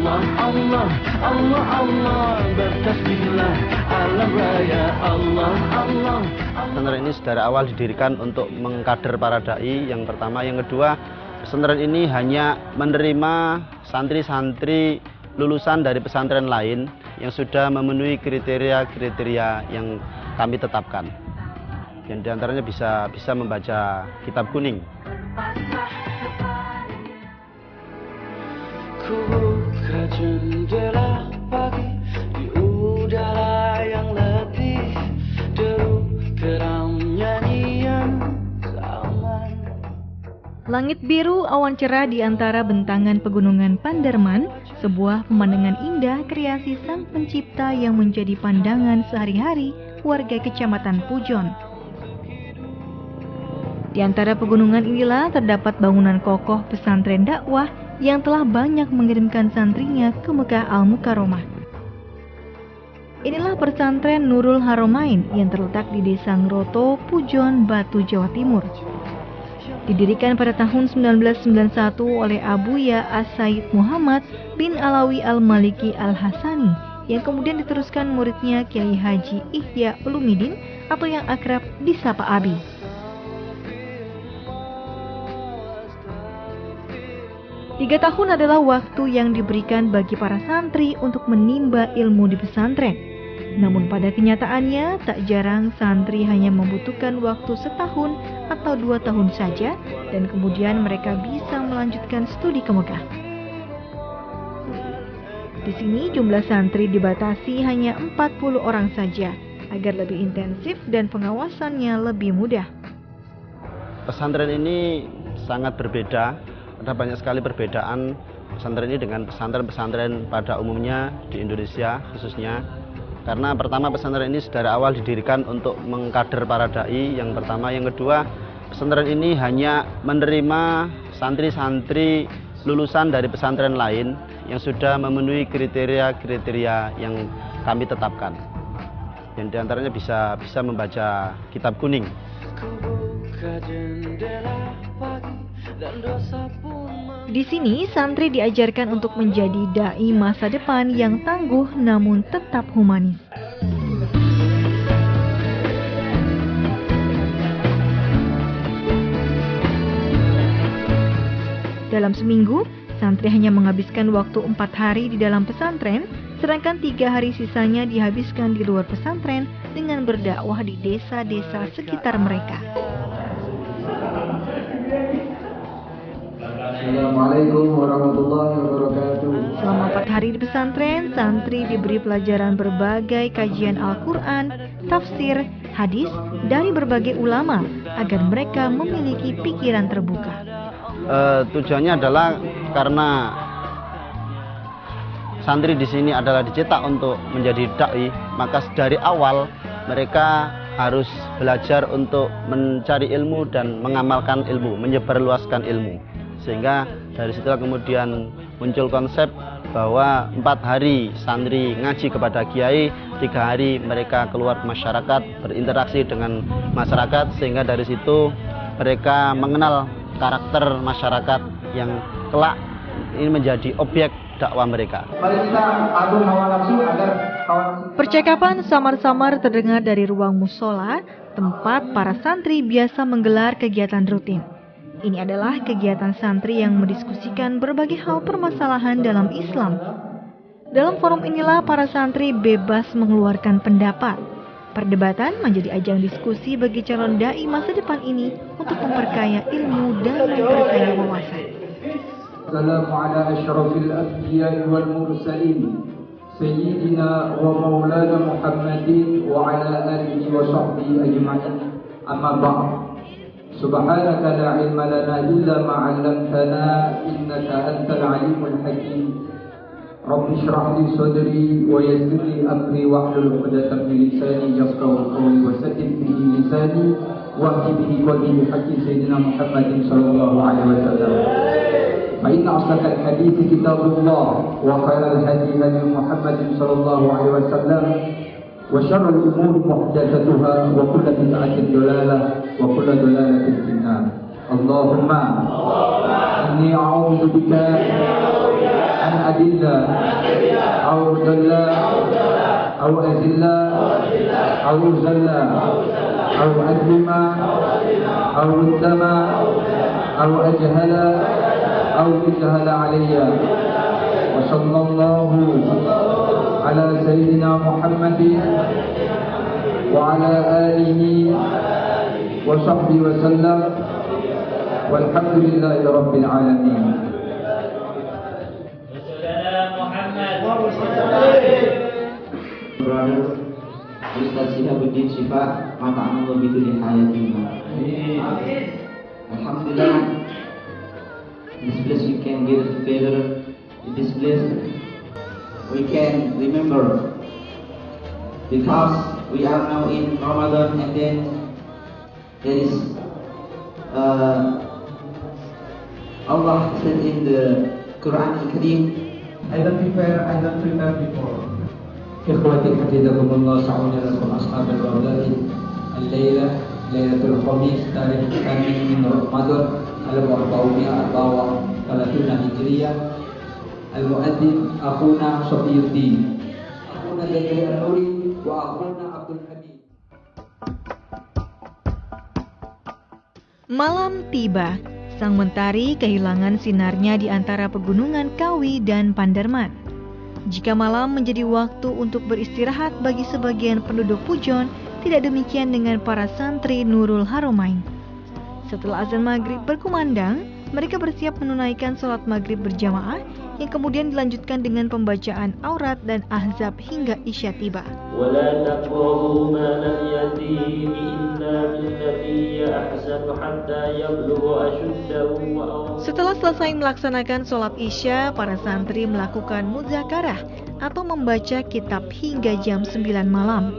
Allah, Allah, Allah, Allah, bertasbihlah alam raya Allah, Allah. Pesantren ini dari awal didirikan untuk mengkader para dai yang pertama, yang kedua pesantren ini hanya menerima santri-santri lulusan dari pesantren lain yang sudah memenuhi kriteria-kriteria yang kami tetapkan. Dan diantaranya bisa membaca kitab kuning. Ku buka jendela pagi di udara yang letih, deru geram nyanyian zaman. Langit biru, awan cerah di antara bentangan pegunungan Panderman, sebuah pemandangan indah kreasi Sang Pencipta yang menjadi pandangan sehari-hari warga Kecamatan Pujon. Di antara pegunungan inilah terdapat bangunan kokoh pesantren dakwah yang telah banyak mengirimkan santrinya ke Mekah Al-Mukarramah. Inilah pesantren Nurul Haromain yang terletak di Desa Ngroto, Pujon, Batu, Jawa Timur. Didirikan pada tahun 1991 oleh Abuya As-Said Muhammad bin Alawi Al-Maliki Al-Hasani yang kemudian diteruskan muridnya Kiai Haji Ihya Ulumuddin atau yang akrab disapa Abi. Tiga tahun adalah waktu yang diberikan bagi para santri untuk menimba ilmu di pesantren. Namun pada kenyataannya, tak jarang santri hanya membutuhkan waktu setahun atau 2 tahun saja, dan kemudian mereka bisa melanjutkan studi ke Mekah. Di sini jumlah santri dibatasi hanya 40 orang saja, agar lebih intensif dan pengawasannya lebih mudah. Pesantren ini sangat berbeda. Ada banyak sekali perbedaan pesantren ini dengan pesantren-pesantren pada umumnya di Indonesia khususnya. Karena pertama, pesantren ini dari awal didirikan untuk mengkader para dai yang pertama, yang kedua pesantren ini hanya menerima santri-santri lulusan dari pesantren lain yang sudah memenuhi kriteria-kriteria yang kami tetapkan. Dan diantaranya bisa membaca kitab kuning. Di sini santri diajarkan untuk menjadi dai masa depan yang tangguh namun tetap humanis. Dalam seminggu, santri hanya menghabiskan waktu 4 hari di dalam pesantren, sedangkan 3 hari sisanya dihabiskan di luar pesantren dengan berdakwah di desa-desa sekitar mereka. Assalamualaikum warahmatullahi wabarakatuh. Selama 4 hari di pesantren, santri diberi pelajaran berbagai kajian Al-Quran, tafsir, hadis dari berbagai ulama agar mereka memiliki pikiran terbuka. Tujuannya adalah karena santri di sini adalah dicetak untuk menjadi dai, maka dari awal mereka harus belajar untuk mencari ilmu dan mengamalkan ilmu, menyebarluaskan ilmu. Sehingga dari situlah kemudian muncul konsep bahwa 4 hari santri ngaji kepada kiai, 3 hari mereka keluar ke masyarakat, berinteraksi dengan masyarakat, sehingga dari situ mereka mengenal karakter masyarakat yang kelak ini menjadi objek dakwah mereka. Mari kita atur hawa nafsu agar hawa nafsu. Percakapan samar-samar terdengar dari ruang musola, tempat para santri biasa menggelar kegiatan rutin. Ini adalah kegiatan santri yang mendiskusikan berbagai hal permasalahan dalam Islam. Dalam forum inilah para santri bebas mengeluarkan pendapat. Perdebatan menjadi ajang diskusi bagi calon dai masa depan ini untuk memperkaya ilmu dan memperkaya wawasan. Assalamu ala asyrafil anbiya'i wal mursalin sayyidina wa maulana Muhammadin wa ala alihi wa sahbihi ajma'in. Amma ba'd. Subhanaka la ilma lana illa ma 'allamtana innaka antal alimul hakim. Rabbi shrah li sadri wa yassir li amri wahlul 'uqdatam min lisani yafqahu qawli wa saddid bihi lisani wahdi bihi qalbi bi haqqi sayyidina Muhammadin sallallahu alaihi wasallam. Fa inna asdaqal hadithi kitabullah wa khairal hadi hadi Muhammadin sallallahu alaihi wasallam. وشر الأمور محدثاتها وكل بدعة ضلالة وكل ضلالة في النار. اللهم إني أعوذ بك أن أدلة أو ضلا أو أذلة أو زلا أو أدلما أو ردما أو أجهل أو يجهل علي وصلى الله على سيدنا محمد وعلى آله وصحبه وسلم والحمد لله رب العالمين. Brothers, Ustaz Shihabuddin Syifa, mata'amallah biduli hayatina. Alhamdulillah, this place we can get together. In this place we can remember, because we are now in Ramadan, and then there is Allah said in the Quran Al-Karim, I don't prepare before. إخوتي حفظكم الله سعونا لكم أصحاب الرمضان الليلة ليلة الخميس تاريخ الثامن من رمضان 1434 هجرية. المؤذن أخونا صفي الدين، أخونا زكريا النوري، وأخونا عبد الحميد. Malam tiba, sang mentari kehilangan sinarnya di antara pegunungan Kawi dan Panderman. Jika malam menjadi waktu untuk beristirahat bagi sebagian penduduk Pujon, tidak demikian dengan para santri Nurul Haromain. Setelah azan maghrib berkumandang, mereka bersiap menunaikan sholat maghrib berjamaah yang kemudian dilanjutkan dengan pembacaan aurat dan ahzab hingga isya tiba. Setelah selesai melaksanakan sholat isya, para santri melakukan muzakarah atau membaca kitab hingga jam 9 malam.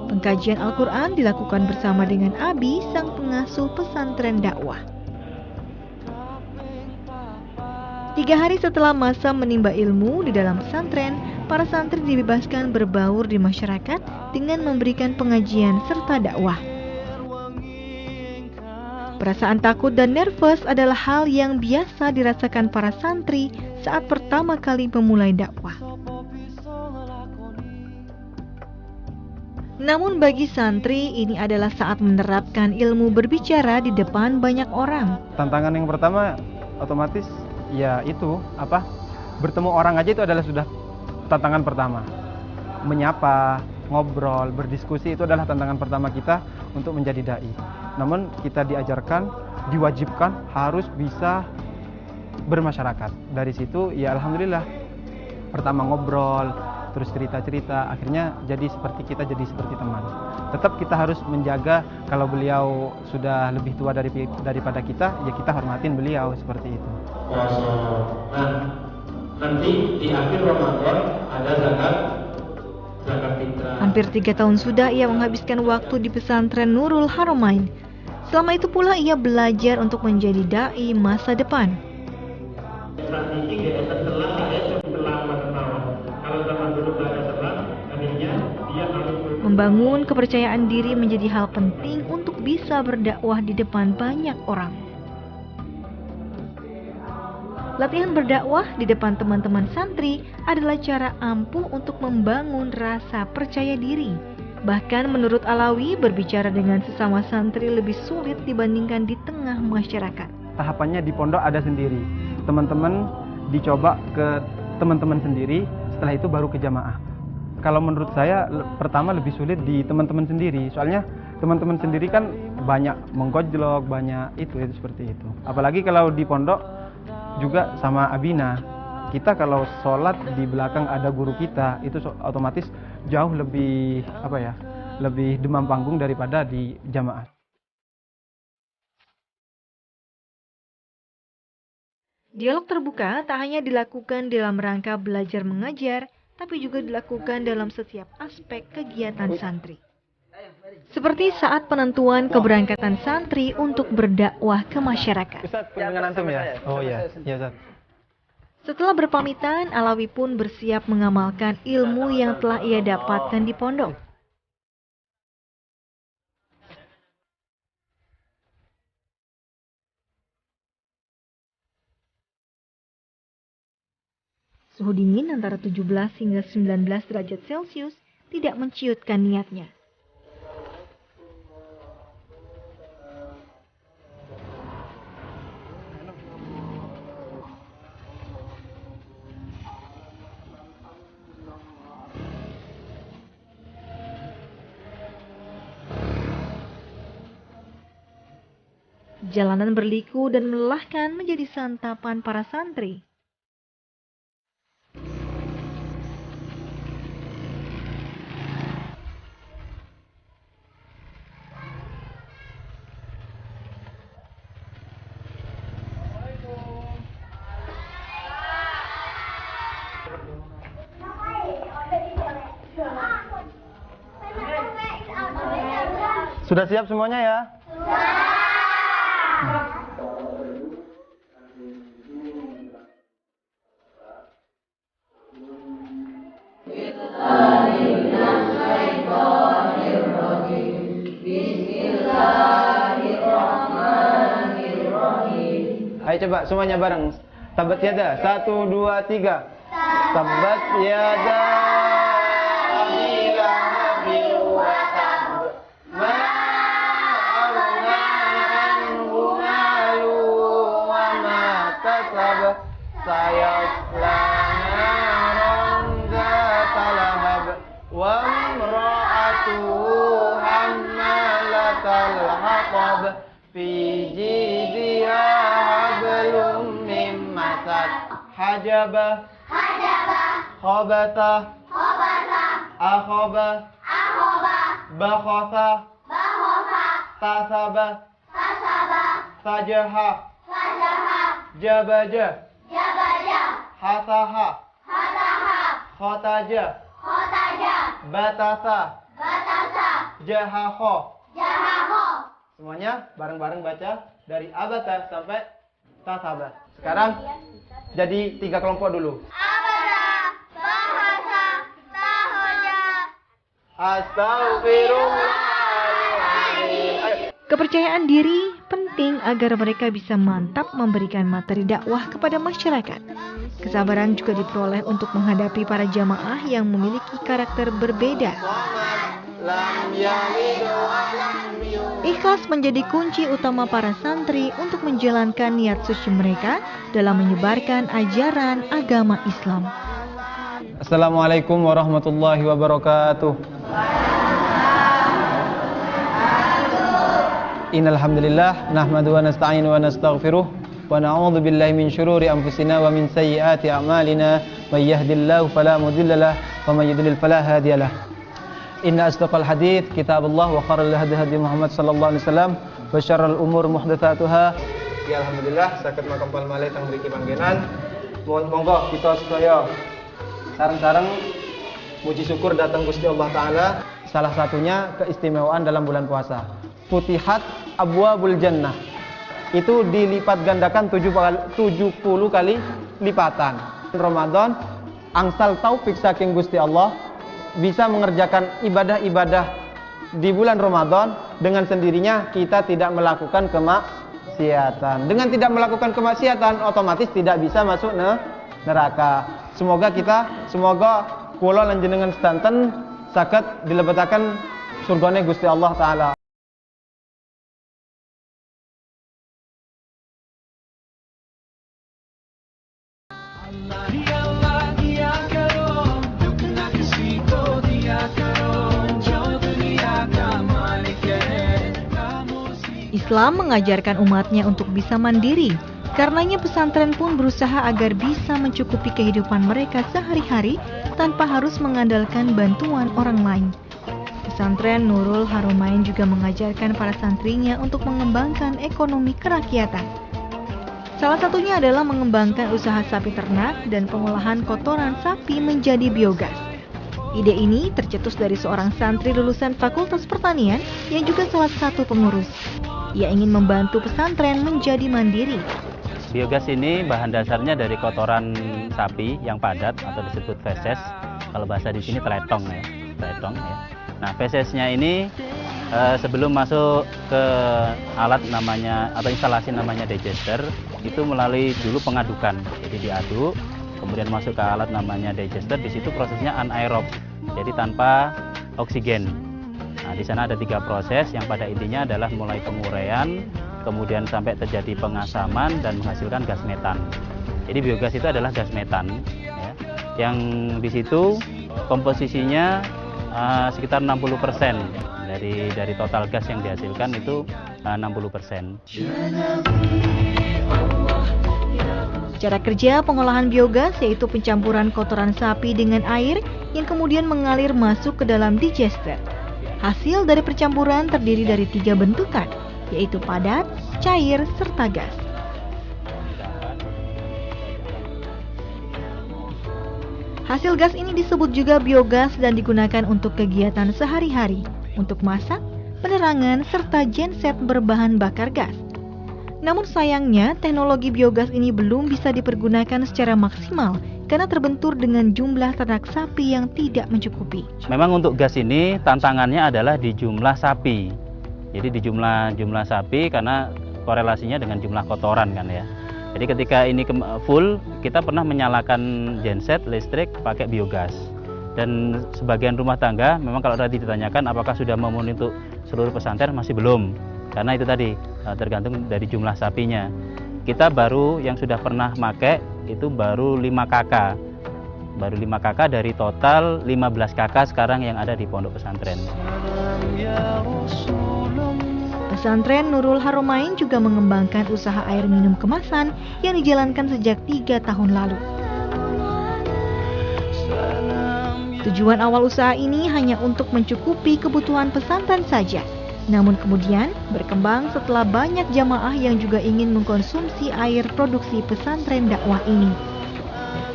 Pengkajian Al-Quran dilakukan bersama dengan Abi, sang pengasuh pesantren dakwah. 3 hari setelah masa menimba ilmu di dalam pesantren, para santri dibebaskan berbaur di masyarakat dengan memberikan pengajian serta dakwah. Perasaan takut dan nervous adalah hal yang biasa dirasakan para santri saat pertama kali memulai dakwah. Namun bagi santri, ini adalah saat menerapkan ilmu berbicara di depan banyak orang. Tantangan yang pertama otomatis ya itu bertemu orang aja itu adalah sudah tantangan pertama. Menyapa, ngobrol, berdiskusi itu adalah tantangan pertama kita untuk menjadi dai. Namun kita diajarkan, diwajibkan harus bisa bermasyarakat. Dari situ ya alhamdulillah, pertama ngobrol, terus cerita-cerita, akhirnya jadi seperti teman. Tetap kita harus menjaga, kalau beliau sudah lebih tua daripada kita, ya kita hormatin beliau seperti itu. Nah, nanti di akhir Ramadan ada zakat fitrah. Hampir 3 tahun sudah ia menghabiskan waktu di pesantren Nurul Haromain. Selama itu pula ia belajar untuk menjadi dai masa depan. Membangun kepercayaan diri menjadi hal penting untuk bisa berdakwah di depan banyak orang. Latihan berdakwah di depan teman-teman santri adalah cara ampuh untuk membangun rasa percaya diri. Bahkan menurut Alawi, berbicara dengan sesama santri lebih sulit dibandingkan di tengah masyarakat. Tahapannya di pondok ada sendiri. Teman-teman dicoba ke teman-teman sendiri, setelah itu baru ke jamaah. Kalau menurut saya pertama lebih sulit di teman-teman sendiri. Soalnya teman-teman sendiri kan banyak menggojlok, banyak itu seperti itu. Apalagi kalau di pondok juga sama Abina. Kita kalau sholat di belakang ada guru kita, itu otomatis jauh lebih lebih demam panggung daripada di jamaah. Dialog terbuka tak hanya dilakukan dalam rangka belajar mengajar, tapi juga dilakukan dalam setiap aspek kegiatan santri. Seperti saat penentuan keberangkatan santri untuk berdakwah ke masyarakat. Ustaz, dengan antum ya? Oh iya, Ustaz. Setelah berpamitan, Alawi pun bersiap mengamalkan ilmu yang telah ia dapatkan di pondok. Suhu dingin antara 17 hingga 19 derajat Celcius tidak menciutkan niatnya. Jalanan berliku dan melelahkan menjadi santapan para santri. Sudah siap semuanya ya? Ayo coba semuanya bareng. Tabat yada. 1, 2, 3. Tabat yada. Abi lahabin wa tab. Ma aghna anhu maluhu wa ma kasab. Sayasla naran dzata lahab. Wa imra'atuhu hammalatal hatab. Fi jidha hablum min masad. Hajabah khabatah akhobah bakhosah tasabah sajahah jabajah hasahah khotajah batasah jahahoh. Semuanya bareng-bareng baca dari abata sampai tasabah. Sekarang jadi 3 kelompok dulu. Astagfirullahaladzim. Kepercayaan diri penting agar mereka bisa mantap memberikan materi dakwah kepada masyarakat. Kesabaran juga diperoleh untuk menghadapi para jamaah yang memiliki karakter berbeda. Ikhlas menjadi kunci utama para santri untuk menjalankan niat suci mereka dalam menyebarkan ajaran agama Islam. Assalamualaikum warahmatullahi wabarakatuh. Innal hamdalillah nahmadu wa nasta'inu wa nastaghfiruh wa na'udzu billahi min syururi anfusina wa min sayyiati a'malina may yahdihillahu fala mudhillalah wa may yudlil fala hadiyalah. Inna asdaqal hadits kitabullah wa khairul hadi hadi Muhammad sallallahu alaihi wasallam wa syarrul umur muhdatsatuha. Ya alhamdulillah saged makampal malih teng mriki panggenan. Monggo kita sedaya sareng-sareng muji syukur datang Gusti Allah Ta'ala. Salah satunya keistimewaan dalam bulan puasa. Futihat abwabul jannah. Itu dilipat gandakan 70 kali lipatan. Ramadan angsal taufik saking Gusti Allah bisa mengerjakan ibadah-ibadah di bulan Ramadan dengan sendirinya kita tidak melakukan kemaksiatan. Dengan tidak melakukan kemaksiatan otomatis tidak bisa masuk neraka. Semoga kula lan jenengan sedanten saged dilebetaken surgane Gusti Allah Ta'ala. Islam mengajarkan umatnya untuk bisa mandiri. Karenanya pesantren pun berusaha agar bisa mencukupi kehidupan mereka sehari-hari tanpa harus mengandalkan bantuan orang lain. Pesantren Nurul Haromain juga mengajarkan para santrinya untuk mengembangkan ekonomi kerakyatan. Salah satunya adalah mengembangkan usaha sapi ternak dan pengolahan kotoran sapi menjadi biogas. Ide ini tercetus dari seorang santri lulusan Fakultas Pertanian yang juga salah satu pengurus. Ia ingin membantu pesantren menjadi mandiri. Biogas ini bahan dasarnya dari kotoran sapi yang padat atau disebut feses. Kalau bahasa di sini teletong ya. Nah, fesesnya ini sebelum masuk ke alat namanya atau instalasi namanya digester itu melalui dulu pengadukan. Jadi diaduk, kemudian masuk ke alat namanya digester. Di situ prosesnya anaerob, jadi tanpa oksigen. Nah, di sana ada 3 proses yang pada intinya adalah mulai penguraian, kemudian sampai terjadi pengasaman dan menghasilkan gas metan. Jadi biogas itu adalah gas metan, ya, yang di situ komposisinya sekitar 60% dari total gas yang dihasilkan itu 60%. Cara kerja pengolahan biogas yaitu pencampuran kotoran sapi dengan air yang kemudian mengalir masuk ke dalam digester. Hasil dari percampuran terdiri dari 3 bentukan, yaitu padat, cair, serta gas. Hasil gas ini disebut juga biogas dan digunakan untuk kegiatan sehari-hari, untuk masak, penerangan, serta genset berbahan bakar gas. Namun sayangnya, teknologi biogas ini belum bisa dipergunakan secara maksimal karena terbentur dengan jumlah ternak sapi yang tidak mencukupi. Memang untuk gas ini tantangannya adalah di jumlah sapi. Jadi di jumlah sapi karena korelasinya dengan jumlah kotoran kan ya. Jadi ketika ini full, kita pernah menyalakan genset listrik pakai biogas. Dan sebagian rumah tangga memang kalau tadi ditanyakan apakah sudah memenuhi untuk seluruh pesantren, masih belum. Karena itu tadi tergantung dari jumlah sapinya. Kita baru yang sudah pernah pakai itu baru 5 KK. Baru 5 KK dari total 15 KK sekarang yang ada di pondok pesantren. Pesantren Nurul Haromain juga mengembangkan usaha air minum kemasan yang dijalankan sejak 3 tahun lalu. Tujuan awal usaha ini hanya untuk mencukupi kebutuhan pesantren saja. Namun kemudian berkembang setelah banyak jamaah yang juga ingin mengkonsumsi air produksi pesantren dakwah ini.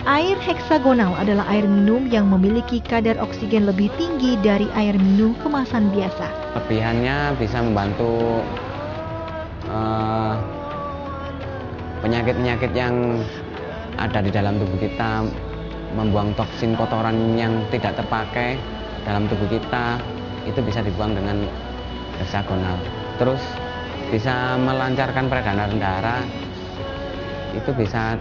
Air heksagonal adalah air minum yang memiliki kadar oksigen lebih tinggi dari air minum kemasan biasa. Kelebihannya bisa membantu penyakit-penyakit yang ada di dalam tubuh kita, membuang toksin kotoran yang tidak terpakai dalam tubuh kita, itu bisa dibuang dengan heksagonal. Terus bisa melancarkan peredaran darah, itu bisa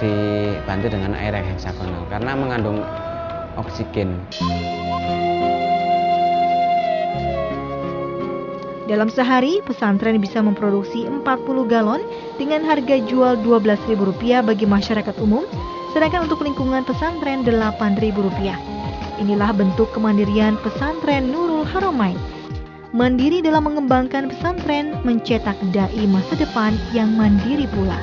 dibantu dengan air heksagonal karena mengandung oksigen. Dalam sehari, pesantren bisa memproduksi 40 galon dengan harga jual Rp12.000 bagi masyarakat umum, sedangkan untuk lingkungan pesantren Rp8.000. Inilah bentuk kemandirian pesantren Nurul Haromain. Mandiri dalam mengembangkan pesantren, mencetak dai masa depan yang mandiri pula.